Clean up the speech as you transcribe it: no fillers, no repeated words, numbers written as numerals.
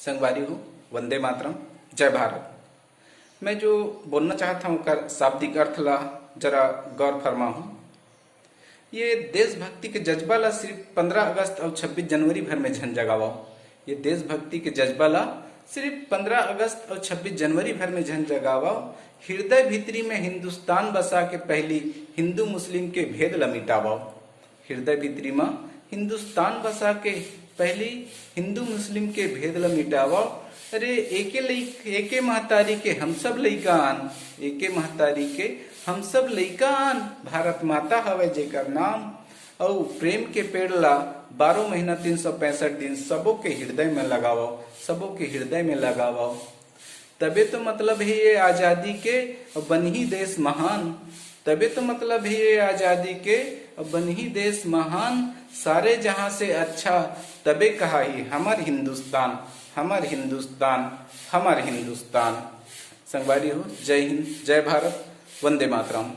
संगवारी हो, वंदे मातरम, जय भारत। मैं जो बोलना चाहता हूँ कर शाब्दिक अर्थ ला जरा गौर फरमाऊँ। ये देशभक्ति के जज्बा ला सिर्फ 15 अगस्त और 26 जनवरी भर में झन जगावा। ये देशभक्ति के जज्बा ला सिर्फ 15 अगस्त और 26 जनवरी भर में झन जगावा। हृदय भीतरी में हिंदुस्तान बसा के पहली हिंदू मुस्लिम के भेद ला मिटावा। हृदय भीतरी में हिंदुस्तान बसा के पहली हिंदू मुस्लिम के भेद ला मिटावा। अरे एके महतारी के हम सब लइकान, एके महतारी के हम सब लइकान, भारत माता हवे जेकर नाम। और प्रेम के पेड़ ला 12 महीना 365 दिन सबों के हृदय में लगाओ, सबों के हृदय में लगाओ। तबे तो मतलब है ये आजादी के बन ही देश महान। तबे तो मतलब है ये आजादी के बन ही देश महान। सारे जहां से अच्छा तबे कहा ही हमार हिंदुस्तान, हमार हिंदुस्तान, हमार हिंदुस्तान। संगवारी हो, जय हिंद, जय भारत, वंदे मातरम।